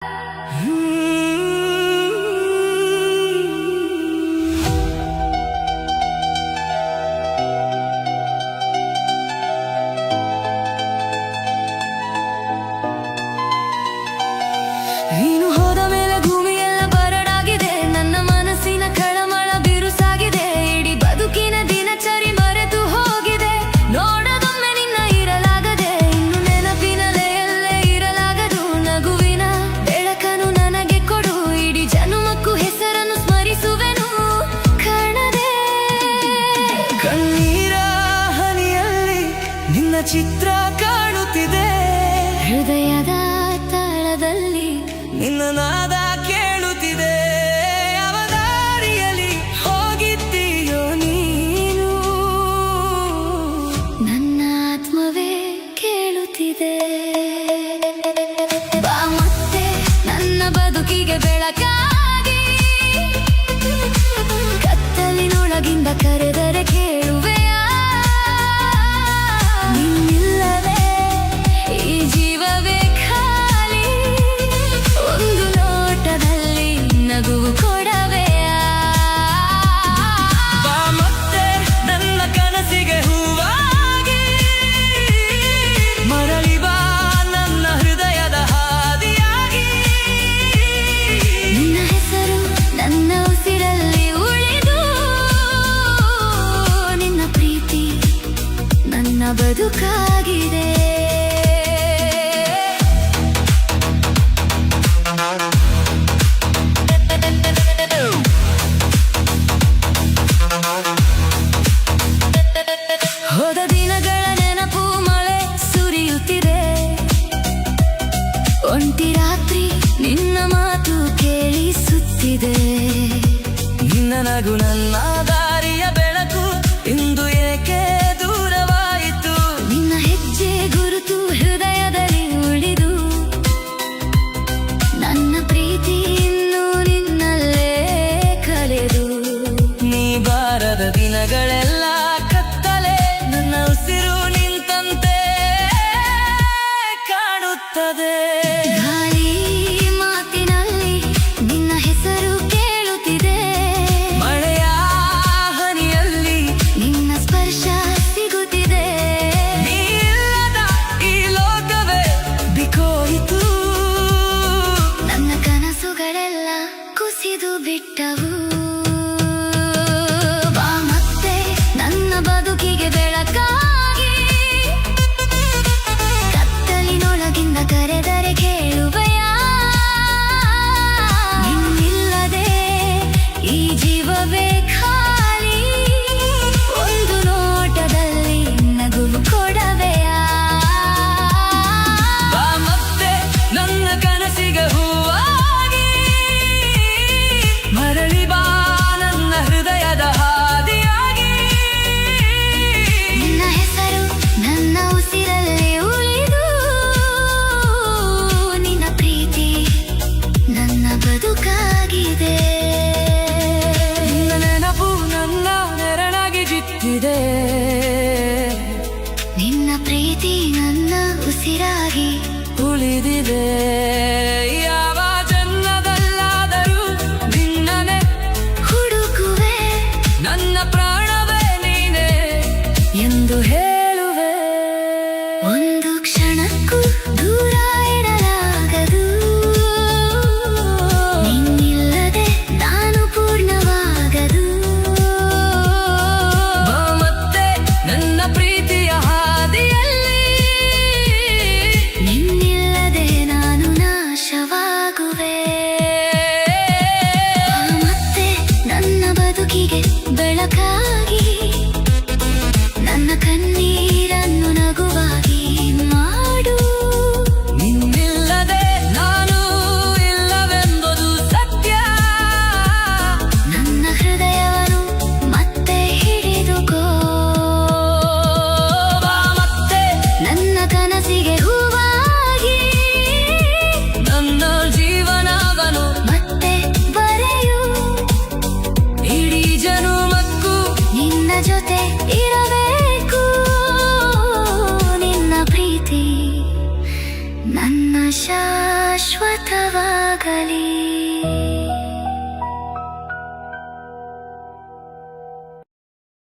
ನೀನು ಹೋದ ಮೇಲೆ ಭೂಮಿ ಎಲ್ಲ ಬರಡಾಗಿದೆ, ನನ್ನ ಮನಸ್ಸಿನ ಕಳಮಳ ಬಿರುಸಾಗಿದೆ, ಇಡೀ ಬದುಕಿನ ದಿನಚರಿ ಮರೆತು ಹೋಗಿದೆ. ನೋಡದೊಮ್ಮೆ ನಿನ್ನ ಇರಲಾಗದೆ, ಇನ್ನು ನೆನಪಿನಲೆಯಲ್ಲೇ ಇರಲಾಗದು. ನಗುವಿನ ಬೆಳಕನ್ನು ನನಗೆ ಕೊಡು, ಇಡೀ ಜನುಮಕ್ಕೂ ಹೆಸರನ್ನು ಸ್ಮರಿಸುವೆನು. ಕಾಣದೆ ಕಣ್ಣೀರ ಹನಿಯಲ್ಲಿ ನಿನ್ನ ಚಿತ್ರ ಕಾಣುತ್ತಿದೆ, ಹೃದಯದ ತಾಳದಲ್ಲಿ ನಿನ್ನ ನಾದ ಕೇಳುತ್ತಿದೆ. ಯಾವ ದಾರಿಯಲ್ಲಿ ಹೋಗಿದ್ದೀಯೋ ನೀನು, ನನ್ನ ಆತ್ಮವೇ ಕೇಳುತ್ತಿದೆ. ಬಾ ಮತ್ತೆ ನನ್ನ ಬದುಕಿಗೆ ಬೆಳಕಾಗಿ, ಕತ್ತಲಿನೊಳಗಿಂದ ಕರೆದರೆ ಕೇಳುವೆಯಾ? ನಿನ್ನಿಲ್ಲದೆ ಈ ಜೀವವೇ ಖಾಲಿ, ಒಂದು ನೋಟದಲ್ಲಿ ನಗುವು ಕೊಡವೆಯಾ? ಬಾ ಮತ್ತೆ ನನ್ನ ಕನಸಿಗೆ ಹೂವಾಗಿ, ಮರಳಿ ಬಾ ನನ್ನ ಹೃದಯದ ಹಾದಿಯಾಗಿ. ನಿನ್ನ ಹೆಸರು ನನ್ನ ಉಸಿರಲ್ಲಿ ಉಳಿದು, ನಿನ್ನ ಪ್ರೀತಿ ನನ್ನ ಬದುಕಾಗಿದೆ. ಹೋದ ದಿನಗಳ ನೆನಪು ಮಳೆ ಸುರಿಯುತ್ತಿದೆ, ಒಂಟಿ ರಾತ್ರಿ ನಿನ್ನ ಮಾತು ಕೇಳಿಸುತ್ತಿದೆ. ನಿನ್ನ ನಗು ನನ್ನ ದಾರಿಯ ಬೆಳಕು, ಇಂದು ಏಕೆ ದೂರವಾಯಿತು? ನಿನ್ನ ಹೆಜ್ಜೆ ಗುರುತು ಹೃದಯದಲ್ಲಿ ಉಳಿದು, ನನ್ನ ಪ್ರೀತಿ ಇನ್ನೂ ನಿನ್ನಲ್ಲೇ ಕಳೆದು. ನೀ ಬಾರದ ದಿನಗಳೆಲ್ಲ ಕತ್ತಲೆ, ನನ್ನ ಉಸಿರು ನಿಂತಂತೆ ಕಾಣುತ್ತದೆ. ಗಾಳಿ ಮಾತಿನಲ್ಲಿ ನಿನ್ನ ಹೆಸರು ಕೇಳುತ್ತಿದೆ, ಮಳೆಯ ಹನಿಯಲ್ಲಿ ನಿನ್ನ ಸ್ಪರ್ಶ ಸಿಗುತ್ತಿದೆ. ನೀ ಇಲ್ಲದ ಈ ಲೋಕವೇ ಬಿಕೋಯಿತು, ನನ್ನ ಕನಸುಗಳೆಲ್ಲ ಕುಸಿದು ಬಿಟ್ಟವು. ಬಾ ಮತ್ತೆ ನನ್ನ ಬದುಕಿಗೆ ಬೆಳಕಾಗಿ, ಕತ್ತಲಿನೊಳಗಿಂದ ಕರೆದರೆ ಕೇಳುವೆಯಾ? ನಿನ್ನಿಲ್ಲದೆ ಈ ಜೀವವೇ ಖಾಲಿ, ಒಂದು ನೋಟದಲ್ಲಿ ನಗುವು ಕೊಡವೆಯಾ? ಬಾ ಮತ್ತೆ ನನ್ನ ಕನಸಿಗೆ ಹೂವಾಗಿ, ಮರಳಿ ಬಾ ನನ್ನ ಹೃದಯದ ಹಾದಿಯಾಗಿ. ನಿನ್ನ ಹೆಸರು ನನ್ನ ಉಸಿರಲ್ಲಿ ಉಳಿದು, ನಿನ್ನ ಪ್ರೀತಿ ನನ್ನ ಬದುಕಾಗಿದೆ. ನಿನ್ನ ನೆನಪು ನನ್ನ ನೆರಳಾಗಿ ಜಿಟ್ಟಿದೆ, ನಿನ್ನ ಪ್ರೀತಿ ನನ್ನ ಉಸಿರಾಗಿ ಉಳಿದಿದೆ. ಯಾವ ಜನ್ಮದಲ್ಲಾದರೂ ನಿನ್ನನೆ ಹುಡುಕುವೆ, ನನ್ನ ಪ್ರಾಣವೇ ನೀನೆ ಎಂದು ಹೇಳುವೆ. ಒಂದು ಕ್ಷಣಕ್ಕೂ ದೂರ ಇರಲಾಗದು, ನಿನ್ನಿಲ್ಲದೆ ಆಗಲಿ.